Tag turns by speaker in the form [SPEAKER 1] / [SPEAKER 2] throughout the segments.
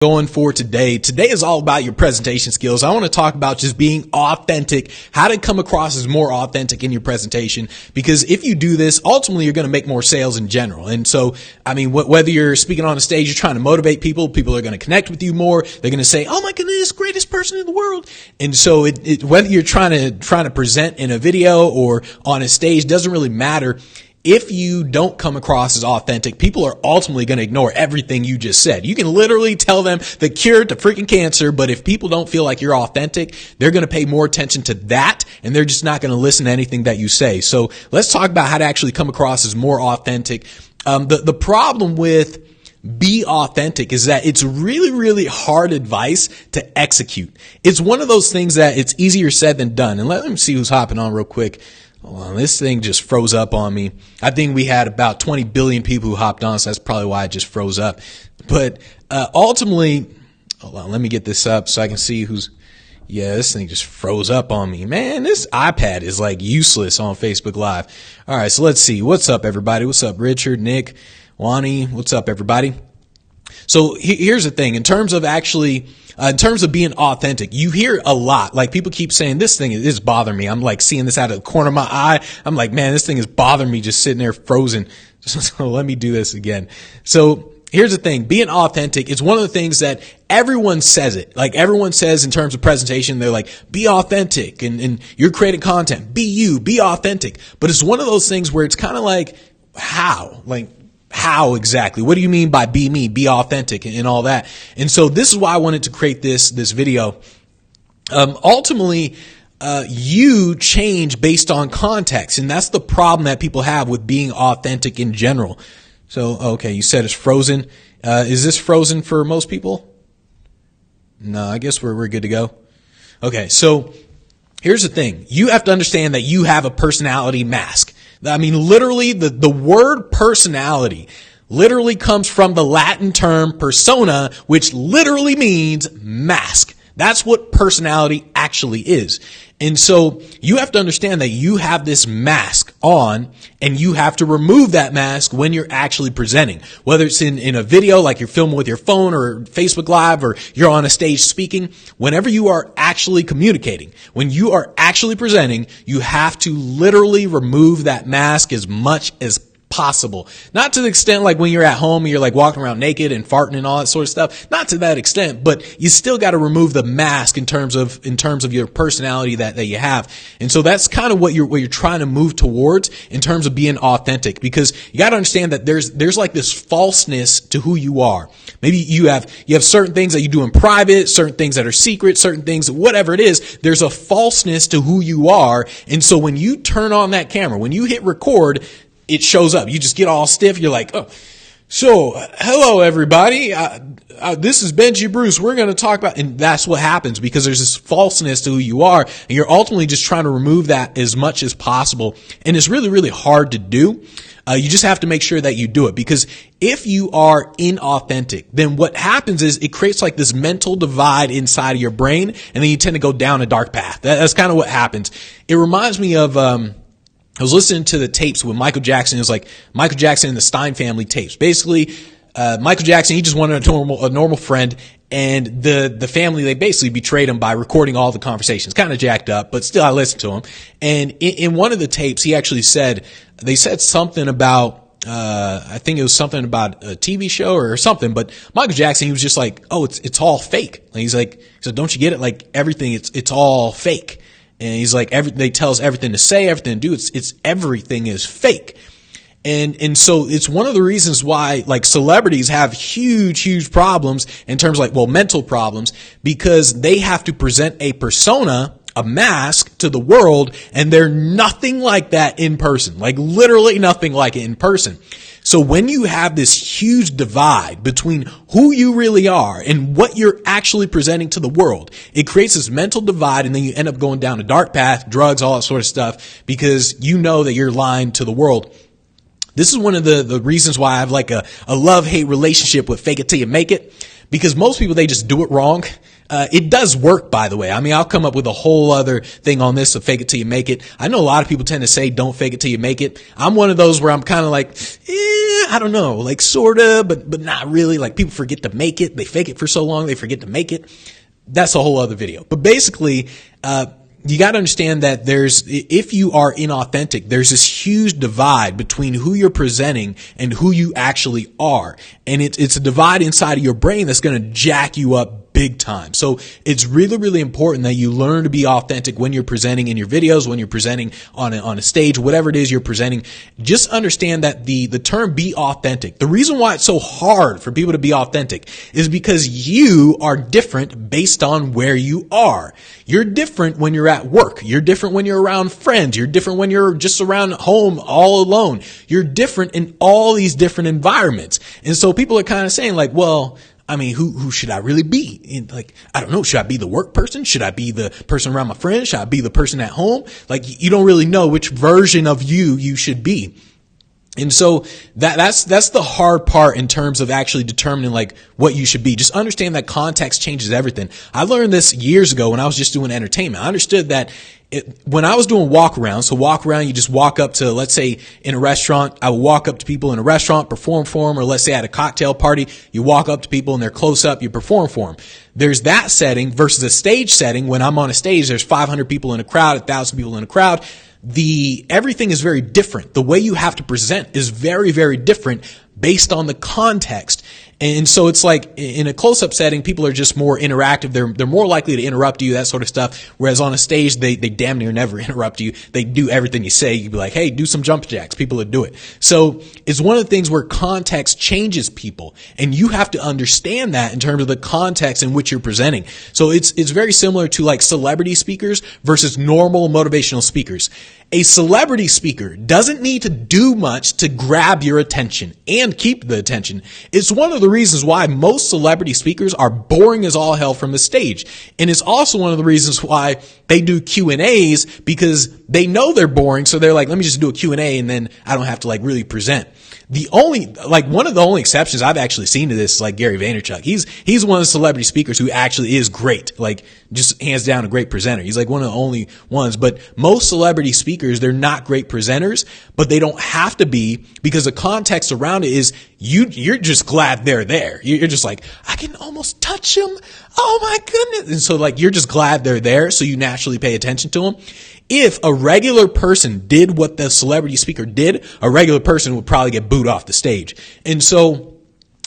[SPEAKER 1] Going for today. Today is all about your presentation skills. I want to talk about just being authentic, how to come across as more authentic in your presentation, because if you do this, ultimately you're going to make more sales in general. And so, I mean, whether you're speaking on a stage, you're trying to motivate people are going to connect with you more. They're going to say, "Oh my goodness, greatest person in the world." And so whether you're trying to present in a video or on a stage doesn't really matter. If you don't come across as authentic, people are ultimately going to ignore everything you just said. You can literally tell them the cure to freaking cancer, but if people don't feel like you're authentic, they're going to pay more attention to that, and they're just not going to listen to anything that you say. So let's talk about how to actually come across as more authentic. The problem with be authentic is that it's really, really hard advice to execute. It's one of those things that it's easier said than done. And let me see who's hopping on real quick. Hold on, this thing just froze up on me. I think we had about 20 billion people who hopped on, so that's probably why it just froze up. But ultimately, hold on, let me get this up so I can see who's. Yeah, this thing just froze up on me. Man, this iPad is like useless on Facebook Live. All right, so let's see. What's up, everybody? What's up, Richard, Nick, Wani? What's up, everybody? So here's the thing. In terms of being authentic, you hear a lot. Like people keep saying this thing is bothering me. I'm like seeing this out of the corner of my eye. I'm like, man, this thing is bothering me just sitting there frozen. So let me do this again. So here's the thing. Being authentic is one of the things that everyone says it. Like everyone says in terms of presentation, they're like, be authentic and you're creating content. Be you, be authentic. But it's one of those things where it's kind of like, how? Like, how exactly? What do you mean by be me, be authentic and all that? And so this is why I wanted to create this video. Ultimately, you change based on context. And that's the problem that people have with being authentic in general. So, okay, you said it's frozen. Is this frozen for most people? No, I guess we're good to go. Okay. So here's the thing. You have to understand that you have a personality mask. I mean, literally, the word personality literally comes from the Latin term persona, which literally means mask. That's what personality actually is. And so you have to understand that you have this mask on and you have to remove that mask when you're actually presenting, whether it's in a video, like you're filming with your phone or Facebook Live, or you're on a stage speaking. Whenever you are actually communicating, when you are actually presenting, you have to literally remove that mask as much as possible. Not to the extent like when you're at home and you're like walking around naked and farting and all that sort of stuff. Not to that extent, but you still got to remove the mask in terms of your personality that you have. And so that's kind of what you're trying to move towards in terms of being authentic, because you got to understand that there's like this falseness to who you are. Maybe you have certain things that you do in private, certain things that are secret, certain things, whatever it is, there's a falseness to who you are. And so when you turn on that camera, when you hit record, it shows up. You just get all stiff. You're like, oh, so hello, everybody. This is Benji Bruce. We're going to talk about, and that's what happens because there's this falseness to who you are, and you're ultimately just trying to remove that as much as possible. And it's really, really hard to do. You just have to make sure that you do it, because if you are inauthentic, then what happens is it creates like this mental divide inside of your brain, and then you tend to go down a dark path. That's kind of what happens. It reminds me of, I was listening to the tapes with Michael Jackson. It was like Michael Jackson and the Stein family tapes. Basically, Michael Jackson, he just wanted a normal friend, and the family, they basically betrayed him by recording all the conversations. Kind of jacked up, but still I listened to him. And in one of the tapes, he actually they said something about, I think it was something about a TV show or something, but Michael Jackson, he was just like, oh, it's all fake. And he's like, so don't you get it? Like everything, it's all fake. And he's like, they tell us everything to say, everything to do. It's everything is fake. And so it's one of the reasons why like celebrities have huge problems in terms of like, well, mental problems, because they have to present a persona, a mask to the world, and they're nothing like that in person, like literally nothing like it in person. So when you have this huge divide between who you really are and what you're actually presenting to the world, it creates this mental divide, and then you end up going down a dark path, drugs, all that sort of stuff, because you know that you're lying to the world. This is one of the reasons why I have like a love-hate relationship with fake it till you make it, because most people, they just do it wrong. It does work, by the way. I mean, I'll come up with a whole other thing on this of fake it till you make it. I know a lot of people tend to say don't fake it till you make it. I'm one of those where I'm kind of like, I don't know, like sorta, but not really. Like people forget to make it. They fake it for so long, they forget to make it. That's a whole other video. But basically, you got to understand that if you are inauthentic, there's this huge divide between who you're presenting and who you actually are. And it's a divide inside of your brain that's going to jack you up big time. So it's really, really important that you learn to be authentic when you're presenting in your videos, when you're presenting on a stage, whatever it is you're presenting. Just understand that the term be authentic, the reason why it's so hard for people to be authentic is because you are different based on where you are. You're different when you're at work. You're different when you're around friends. You're different when you're just around home all alone. You're different in all these different environments. And so people are kind of saying like, well, I mean, who should I really be? Like, I don't know. Should I be the work person? Should I be the person around my friends? Should I be the person at home? Like, you don't really know which version of you should be. And so that's the hard part in terms of actually determining like what you should be. Just understand that context changes everything. I learned this years ago when I was just doing entertainment. I understood that when I was doing walk around, so walk around, you just walk up to, let's say in a restaurant, I would walk up to people in a restaurant, perform for them, or let's say at a cocktail party, you walk up to people and they're close up, you perform for them. There's that setting versus a stage setting. When I'm on a stage, there's 500 people in a crowd, 1,000 people in a crowd. Everything is very different. The way you have to present is very, very different based on the context. And so it's like in a close-up setting, people are just more interactive. They're more likely to interrupt you, that sort of stuff. Whereas on a stage, they damn near never interrupt you. They do everything you say. You'd be like, hey, do some jump jacks. People would do it. So it's one of the things where context changes people. And you have to understand that in terms of the context in which you're presenting. So it's very similar to like celebrity speakers versus normal motivational speakers. A celebrity speaker doesn't need to do much to grab your attention and keep the attention. It's one of the reasons why most celebrity speakers are boring as all hell from the stage. And it's also one of the reasons why they do Q&As, because they know they're boring. So they're like, let me just do a Q&A and then I don't have to like really present. One of the only exceptions I've actually seen to this is like Gary Vaynerchuk. He's one of the celebrity speakers who actually is great. Like just hands down a great presenter. He's like one of the only ones, but most celebrity speakers, they're not great presenters, but they don't have to be, because the context around it is you're just glad they're there. You're just like, I can almost touch them. Oh my goodness. And so like, you're just glad they're there. So you naturally pay attention to them. If a regular person did what the celebrity speaker did, a regular person would probably get booed off the stage. And so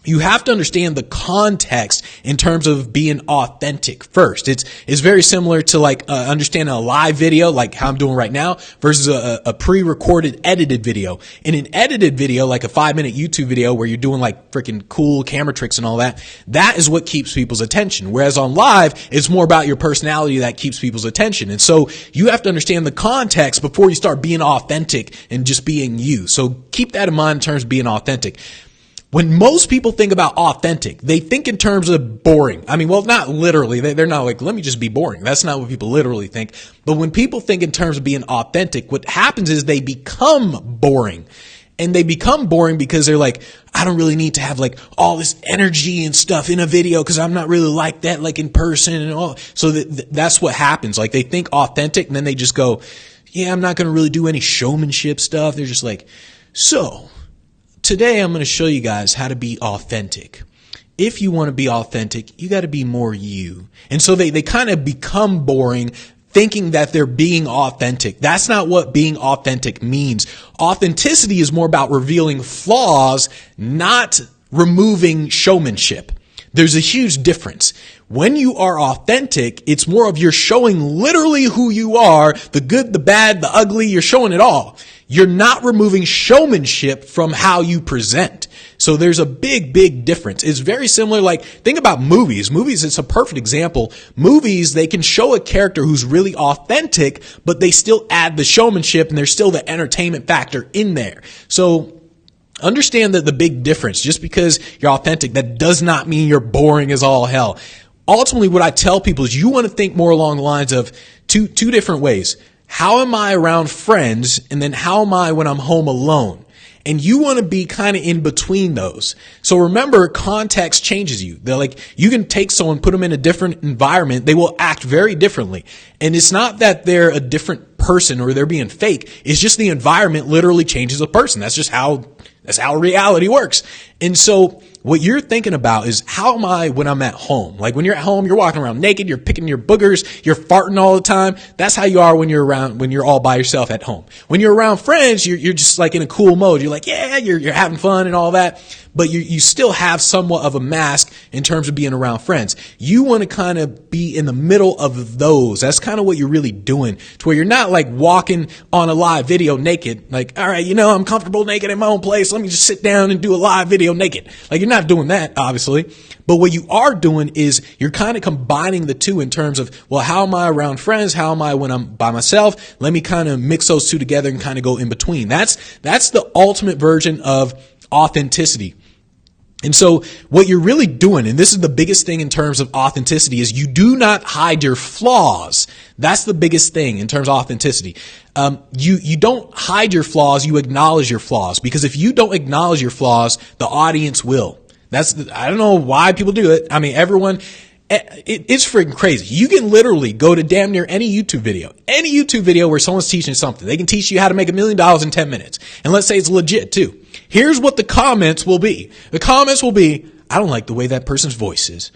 [SPEAKER 1] you have to understand the context in terms of being authentic first. It's very similar to like understanding a live video, like how I'm doing right now, versus a pre-recorded edited video. In an edited video, like a 5-minute YouTube video where you're doing like freaking cool camera tricks and all that, that is what keeps people's attention. Whereas on live, it's more about your personality that keeps people's attention. And so you have to understand the context before you start being authentic and just being you. So keep that in mind in terms of being authentic. When most people think about authentic, they think in terms of boring. I mean, well, not literally. They're not like, let me just be boring. That's not what people literally think. But when people think in terms of being authentic, what happens is they become boring. And they become boring because they're like, I don't really need to have like all this energy and stuff in a video because I'm not really like that, like in person and all. So that's what happens. Like they think authentic and then they just go, yeah, I'm not going to really do any showmanship stuff. They're just like, so today I'm going to show you guys how to be authentic. If you want to be authentic, you got to be more you. And so they kind of become boring thinking that they're being authentic. That's not what being authentic means. Authenticity is more about revealing flaws, not removing showmanship. There's a huge difference. When you are authentic, it's more of you're showing literally who you are, the good, the bad, the ugly, you're showing it all. You're not removing showmanship from how you present. So there's a big, big difference. It's very similar. Like, think about movies. Movies, it's a perfect example. Movies, they can show a character who's really authentic, but they still add the showmanship and there's still the entertainment factor in there. So understand that the big difference, just because you're authentic, that does not mean you're boring as all hell. Ultimately, what I tell people is you want to think more along the lines of two different ways. How am I around friends? And then how am I when I'm home alone? And you want to be kind of in between those. So remember, context changes you. They're like, you can take someone, put them in a different environment. They will act very differently. And it's not that they're a different person or they're being fake. It's just the environment literally changes a person. That's just how That's how reality works. And so what you're thinking about is, how am I when I'm at home? Like when you're at home, you're walking around naked, you're picking your boogers, you're farting all the time. That's how you are when you're all by yourself at home. When you're around friends, you're just like in a cool mode. You're like, yeah, you're having fun and all that. But you still have somewhat of a mask in terms of being around friends. You want to kind of be in the middle of those. That's kind of what you're really doing, to where you're not like walking on a live video naked. Like, all right, I'm comfortable naked in my own place. Let me just sit down and do a live video naked. Like, you're not doing that, obviously. But what you are doing is you're kind of combining the two in terms of, well, how am I around friends? How am I when I'm by myself? Let me kind of mix those two together and kind of go in between. That's the ultimate version of authenticity. And so what you're really doing, and this is the biggest thing in terms of authenticity, is you do not hide your flaws. That's the biggest thing in terms of authenticity. You don't hide your flaws, you acknowledge your flaws. Because if you don't acknowledge your flaws, the audience will. I don't know why people do it. I mean, everyone, it's freaking crazy. You can literally go to damn near any YouTube video where someone's teaching something. They can teach you how to make $1 million in 10 minutes. And let's say it's legit too. Here's what the comments will be. The comments will be, I don't like the way that person's voice is.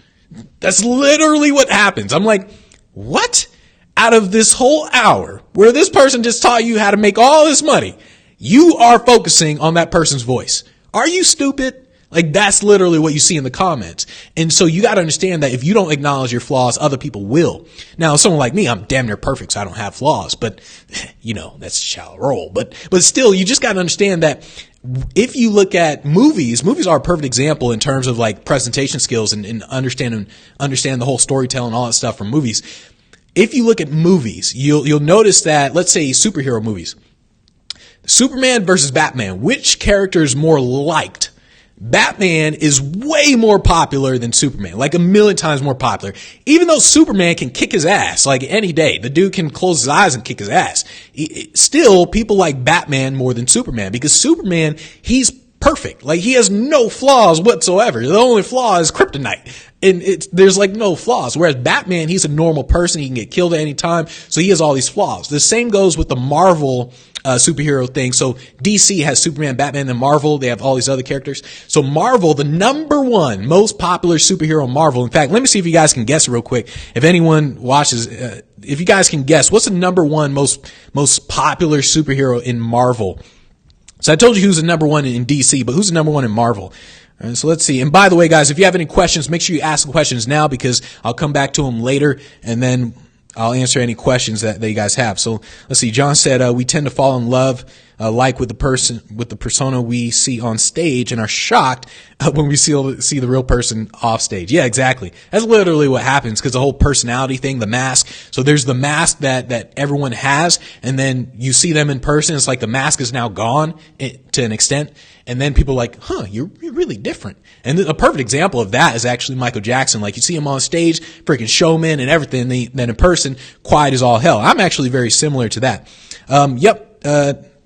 [SPEAKER 1] That's literally what happens. I'm like, what? Out of this whole hour where this person just taught you how to make all this money, you are focusing on that person's voice. Are you stupid? Like, that's literally what you see in the comments. And so you got to understand that if you don't acknowledge your flaws, other people will. Now, someone like me, I'm damn near perfect, so I don't have flaws, but that's a shallow role. But still, you just got to understand that if you look at movies are a perfect example in terms of like presentation skills and understand the whole storytelling and all that stuff from movies. If you look at movies, you'll notice that, let's say superhero movies, Superman versus Batman, which character is more liked? Batman is way more popular than Superman, like 1,000,000 times more popular. Even though Superman can kick his ass like any day, the dude can close his eyes and kick his ass. Still, people like Batman more than Superman, because Superman, he's perfect. Like, he has no flaws whatsoever. The only flaw is kryptonite. And there's like no flaws. Whereas Batman, he's a normal person. He can get killed at any time. So he has all these flaws. The same goes with the Marvel superhero thing. So DC has Superman, Batman, and Marvel. They have all these other characters. So Marvel, the number one most popular superhero, Marvel. In fact, let me see if you guys can guess real quick. If anyone watches, if you guys can guess, what's the number one most popular superhero in Marvel? So I told you who's the number one in DC, but who's the number one in Marvel? All right, so let's see. And by the way, guys, if you have any questions, make sure you ask the questions now, because I'll come back to them later, and then I'll answer any questions that you guys have. So let's see. John said, we tend to fall in love, like with the persona we see on stage, and are shocked when we see the real person off stage. Yeah, exactly. That's literally what happens, because the whole personality thing, the mask. So there's the mask that everyone has, and then you see them in person. It's like the mask is now gone to an extent. And then people are like, you're really different. And a perfect example of that is actually Michael Jackson. Like, you see him on stage, freaking showman and everything. Then in person, quiet as all hell. I'm actually very similar to that.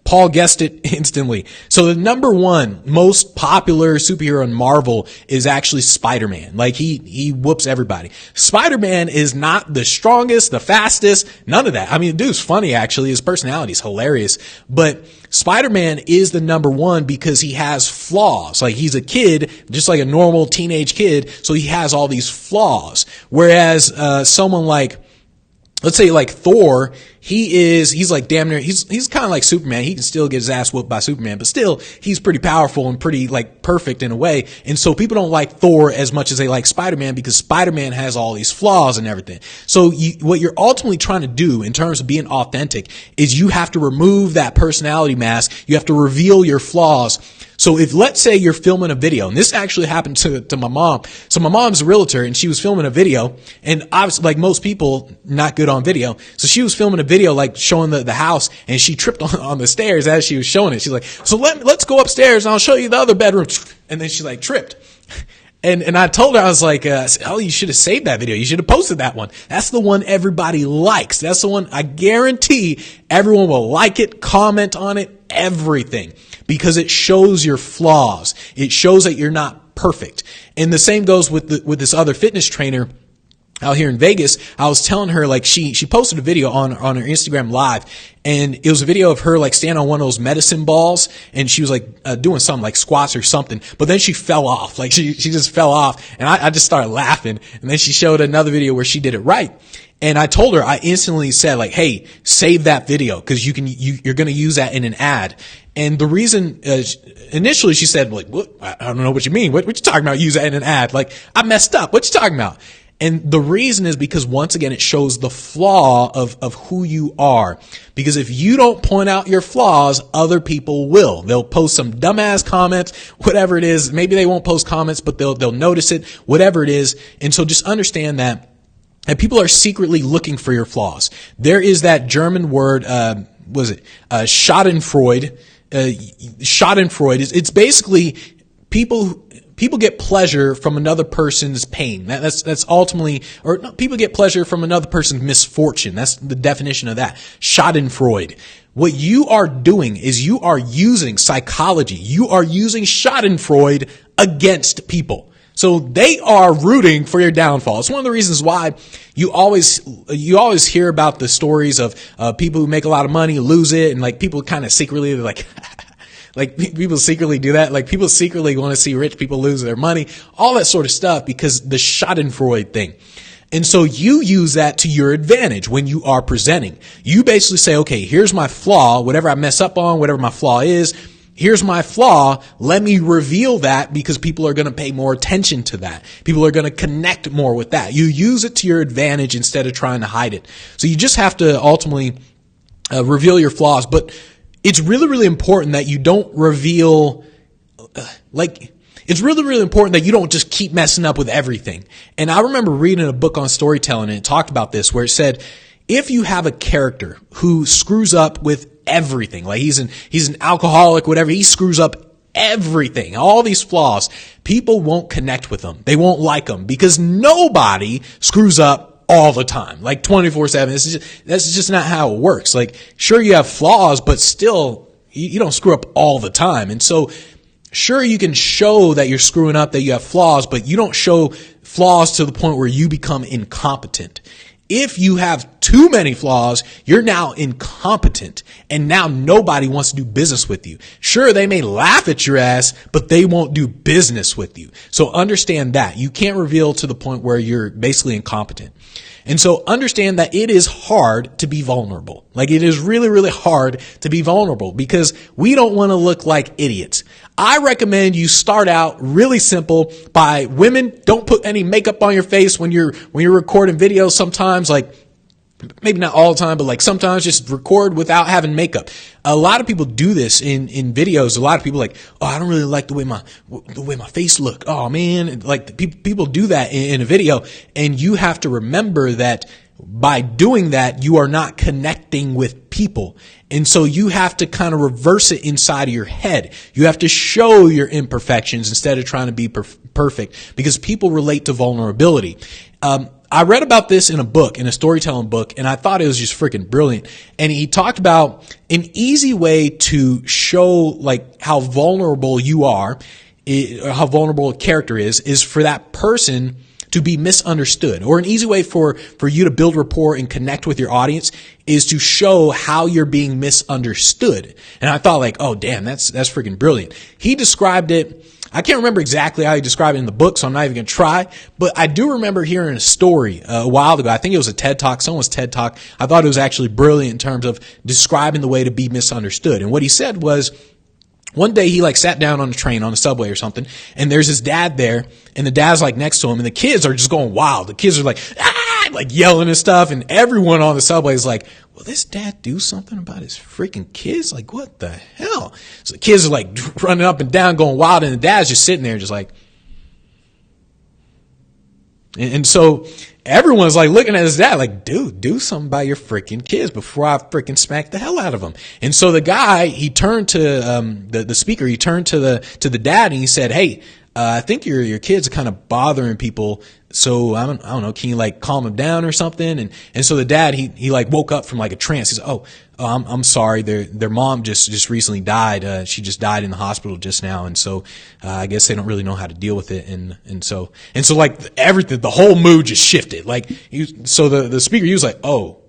[SPEAKER 1] Paul guessed it instantly. So the number one most popular superhero in Marvel is actually Spider-Man. Like, he whoops everybody. Spider-Man is not the strongest, the fastest, none of that. I mean, the dude's funny, actually. His personality is hilarious. But Spider-Man is the number one because he has flaws. Like, he's a kid, just like a normal teenage kid, so he has all these flaws. Whereas someone like, let's say like Thor, he's like damn near, he's kind of like Superman. He can still get his ass whooped by Superman, but still he's pretty powerful and pretty like perfect in a way. And so people don't like Thor as much as they like Spider-Man, because Spider-Man has all these flaws and everything. So what you're ultimately trying to do in terms of being authentic is you have to remove that personality mask. You have to reveal your flaws. So if, let's say, you're filming a video, and this actually happened to my mom. So my mom's a realtor, and she was filming a video, and obviously, like most people, not good on video. So she was filming a video, like showing the house, and she tripped on the stairs as she was showing it. She's like, so let's go upstairs and I'll show you the other bedroom. And then she like tripped. And I told her, I was like, you should have saved that video. You should have posted that one. That's the one everybody likes. That's the one I guarantee everyone will like it, comment on it, everything, because it shows your flaws. It shows that you're not perfect. And the same goes with this other fitness trainer. out here in Vegas, I was telling her, like, she posted a video on her Instagram live, and it was a video of her like standing on one of those medicine balls, and she was like doing something like squats or something, but then she fell off. Like she just fell off, and I just started laughing. And then she showed another video where she did it right. And I told her, I instantly said, like, hey, save that video, because you're going to use that in an ad. And the reason, initially she said, like, what? I don't know what you mean. What you talking about? Use that in an ad? Like, I messed up. What you talking about? And the reason is because, once again, it shows the flaw of who you are. Because if you don't point out your flaws, other people will. They'll post some dumbass comments, whatever it is. Maybe they won't post comments, but they'll notice it, whatever it is. And so just understand that people are secretly looking for your flaws. There is that German word, Schadenfreude. Schadenfreude it's basically people get pleasure from another person's pain. That's ultimately, or no, people get pleasure from another person's misfortune. That's the definition of that. Schadenfreude. What you are doing is you are using psychology. You are using Schadenfreude against people. So they are rooting for your downfall. It's one of the reasons why you always hear about the stories of people who make a lot of money, lose it, and like people kind of secretly like like people secretly do that. Like people secretly want to see rich people lose their money, all that sort of stuff, because the Schadenfreude thing. And so you use that to your advantage when you are presenting. You basically say, okay, here's my flaw, whatever I mess up on, whatever my flaw is. Here's my flaw. Let me reveal that, because people are going to pay more attention to that. People are going to connect more with that. You use it to your advantage instead of trying to hide it. So you just have to ultimately reveal your flaws. But it's really, really important that you don't reveal, it's really, really important that you don't just keep messing up with everything. And I remember reading a book on storytelling, and it talked about this, where it said, if you have a character who screws up with everything, like he's an alcoholic, whatever, he screws up everything, all these flaws, people won't connect with them. They won't like them, because nobody screws up all the time, like 24/7. That's just not how it works. Like, sure, you have flaws, but still, you don't screw up all the time. And so, sure, you can show that you're screwing up, that you have flaws, but you don't show flaws to the point where you become incompetent. If you have too many flaws, you're now incompetent, and now nobody wants to do business with you. Sure, they may laugh at your ass, but they won't do business with you. So understand that. You can't reveal to the point where you're basically incompetent. And so understand that it is hard to be vulnerable. Like, it is really, really hard to be vulnerable, because we don't want to look like idiots. I recommend you start out really simple by women. Don't put any makeup on your face when you're recording videos. Sometimes, like, maybe not all the time, but like sometimes just record without having makeup. A lot of people do this in videos. A lot of people like, oh, I don't really like the way my face look. Oh man. Like people do that in a video, and you have to remember that by doing that, you are not connecting with people. And so you have to kind of reverse it inside of your head. You have to show your imperfections instead of trying to be perfect, because people relate to vulnerability. I read about this in a storytelling book, and I thought it was just freaking brilliant. And he talked about an easy way to show like how vulnerable you are, how vulnerable a character is for that person to be misunderstood. Or an easy way for you to build rapport and connect with your audience is to show how you're being misunderstood. And I thought, like, oh damn, that's freaking brilliant. He described it, I can't remember exactly how he described it in the book, so I'm not even going to try, but I do remember hearing a story a while ago. I think it was a TED Talk, someone's TED Talk. I thought it was actually brilliant in terms of describing the way to be misunderstood. And what he said was, one day he like sat down on a train, on a subway or something, and there's his dad there, and the dad's like next to him, and the kids are just going wild. The kids are like, like yelling and stuff, and everyone on the subway is like, will this dad do something about his freaking kids? Like, what the hell? So the kids are like running up and down, going wild, and the dad's just sitting there just like, and so everyone's like looking at his dad like, dude, do something about your freaking kids before I freaking smack the hell out of them. And so the guy, he turned to the speaker, he turned to the dad, and he said, hey, I think your kids are kind of bothering people. So I don't know, can you like calm them down or something? And so the dad, he like woke up from like a trance. He's like, oh, I'm sorry. Their mom just recently died. She just died in the hospital just now. And so, I guess they don't really know how to deal with it. And so like everything, the whole mood just shifted. Like, so the speaker, he was like, oh,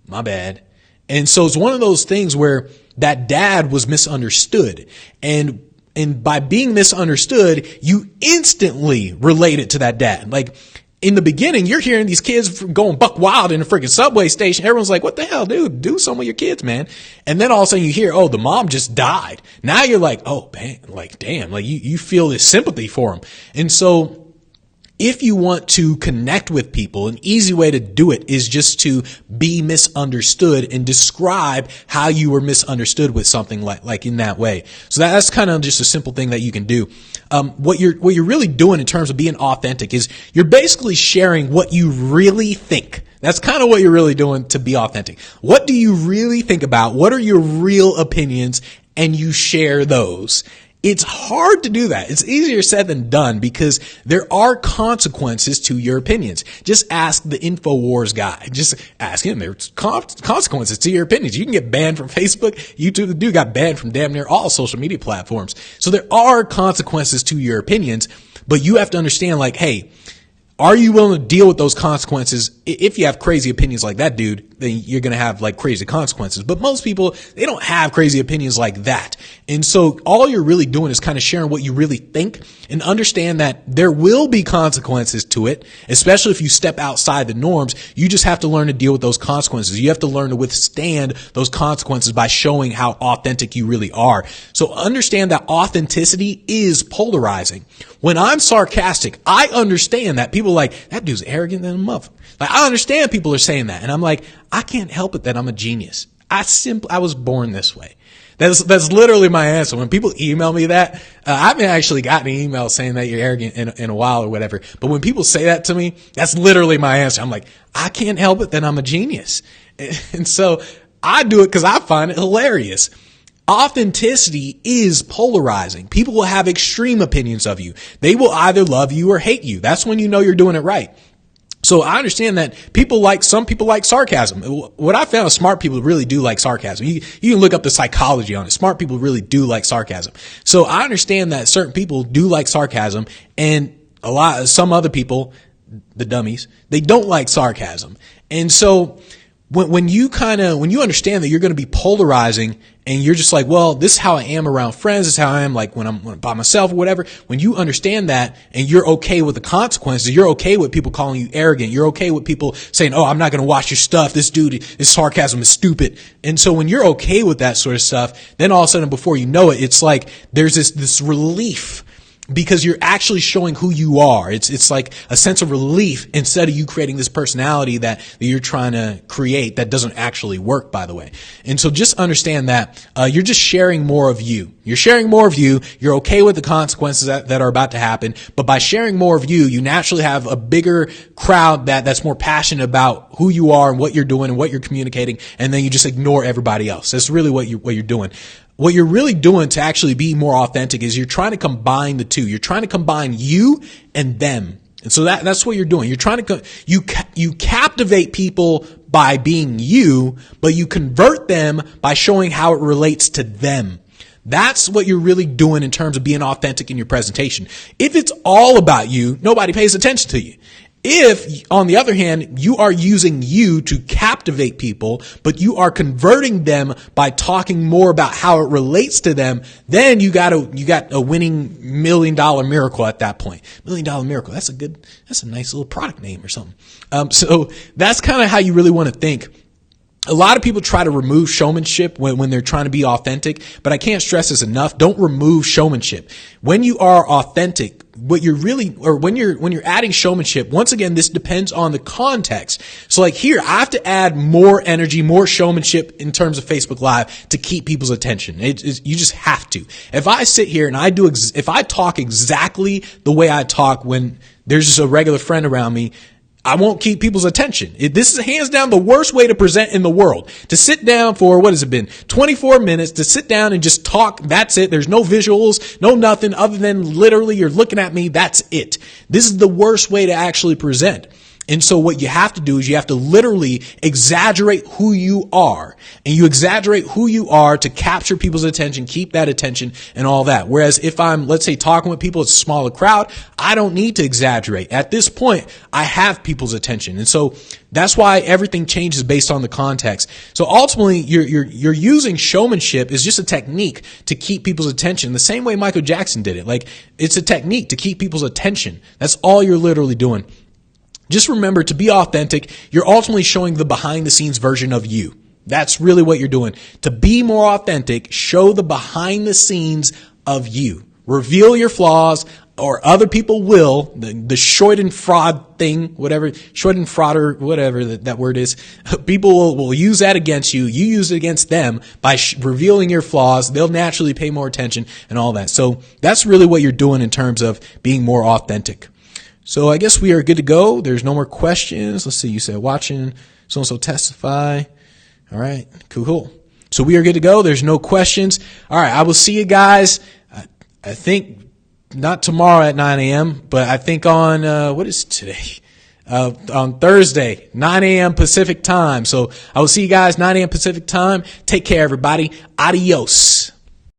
[SPEAKER 1] my bad. And so it's one of those things where that dad was misunderstood. And by being misunderstood, you instantly relate it to that dad. Like in the beginning, you're hearing these kids going buck wild in a freaking subway station. Everyone's like, what the hell, dude? Do something with your kids, man. And then all of a sudden you hear, oh, the mom just died. Now you're like, oh, man, like, damn, like you feel this sympathy for them. And so if you want to connect with people, an easy way to do it is just to be misunderstood and describe how you were misunderstood with something like in that way. So that's kind of just a simple thing that you can do. What you're really doing in terms of being authentic is you're basically sharing what you really think. That's kind of what you're really doing to be authentic. What do you really think about? What are your real opinions? And you share those. It's hard to do that. It's easier said than done because there are consequences to your opinions. Just ask the InfoWars guy. Just ask him. There's consequences to your opinions. You can get banned from Facebook, YouTube. The dude got banned from damn near all social media platforms. So there are consequences to your opinions, but you have to understand like, hey, are you willing to deal with those consequences? If you have crazy opinions like that dude, then you're going to have like crazy consequences. But most people, they don't have crazy opinions like that. And so all you're really doing is kind of sharing what you really think and understand that there will be consequences to it, especially if you step outside the norms. You just have to learn to deal with those consequences. You have to learn to withstand those consequences by showing how authentic you really are. So understand that authenticity is polarizing. When I'm sarcastic, I understand that people are like, that dude's arrogant than a motherfucker. Like, I understand people are saying that. And I'm like, I can't help it that I'm a genius. I was born this way. That's literally my answer. When people email me that, I haven't actually gotten an email saying that you're arrogant in a while or whatever. But when people say that to me, that's literally my answer. I'm like, I can't help it that I'm a genius. And so I do it because I find it hilarious. Authenticity is polarizing. People will have extreme opinions of you. They will either love you or hate you. That's when you know you're doing it right. So I understand that some people like sarcasm. What I found is smart people really do like sarcasm. You can look up the psychology on it. Smart people really do like sarcasm. So I understand that certain people do like sarcasm, and some other people, the dummies, they don't like sarcasm. And so when you understand that you're going to be polarizing and you're just like, well, this is how I am around friends. This is how I am like when I'm by myself or whatever. When you understand that and you're okay with the consequences, you're okay with people calling you arrogant. You're okay with people saying, oh, I'm not going to watch your stuff. This sarcasm is stupid. And so when you're okay with that sort of stuff, then all of a sudden before you know it, it's like there's this relief. Because you're actually showing who you are. It's like a sense of relief instead of you creating this personality that you're trying to create that doesn't actually work, by the way. And so just understand that you're just sharing more of you. You're sharing more of you. You're okay with the consequences that are about to happen. But by sharing more of you, you naturally have a bigger crowd that's more passionate about who you are and what you're doing and what you're communicating. And then you just ignore everybody else. That's really what you're doing. What you're really doing to actually be more authentic is you're trying to combine the two. You're trying to combine you and them. And so that's what you're doing. You're trying to, you captivate people by being you, but you convert them by showing how it relates to them. That's what you're really doing in terms of being authentic in your presentation. If it's all about you, nobody pays attention to you. If, on the other hand, you are using you to captivate people, but you are converting them by talking more about how it relates to them, then you got a winning $1 million miracle at that point. $1 million miracle. That's a nice little product name or something. So that's kind of how you really want to think. A lot of people try to remove showmanship when they're trying to be authentic, but I can't stress this enough. Don't remove showmanship. When you are authentic, when you're adding showmanship, once again, this depends on the context. So like here, I have to add more energy, more showmanship in terms of Facebook Live to keep people's attention. You just have to. If I sit here and if I talk exactly the way I talk when there's just a regular friend around me, I won't keep people's attention. This is hands down the worst way to present in the world. To sit down for, what has it been, 24 minutes, to sit down and just talk. That's it. There's no visuals, no nothing other than literally you're looking at me. That's it. This is the worst way to actually present. And so what you have to do is you have to literally exaggerate who you are. And you exaggerate who you are to capture people's attention, keep that attention and all that. Whereas if I'm, let's say, talking with people, it's a smaller crowd, I don't need to exaggerate. At this point, I have people's attention. And so that's why everything changes based on the context. So ultimately, you're using showmanship is just a technique to keep people's attention. The same way Michael Jackson did it. Like, it's a technique to keep people's attention. That's all you're literally doing. Just remember, to be authentic, you're ultimately showing the behind the scenes version of you. That's really what you're doing. To be more authentic, show the behind the scenes of you. Reveal your flaws, or other people will. The Schadenfreude thing, whatever, Schadenfreude, whatever that word is. People will use that against you. You use it against them by revealing your flaws. They'll naturally pay more attention and all that. So that's really what you're doing in terms of being more authentic. So I guess we are good to go. There's no more questions. Let's see. You said watching so-and-so testify. All right. Cool. So we are good to go. There's no questions. All right. I will see you guys. I think not tomorrow at 9 a.m., but I think on, what is today? On Thursday, 9 a.m. Pacific time. So I will see you guys 9 a.m. Pacific time. Take care, everybody. Adios.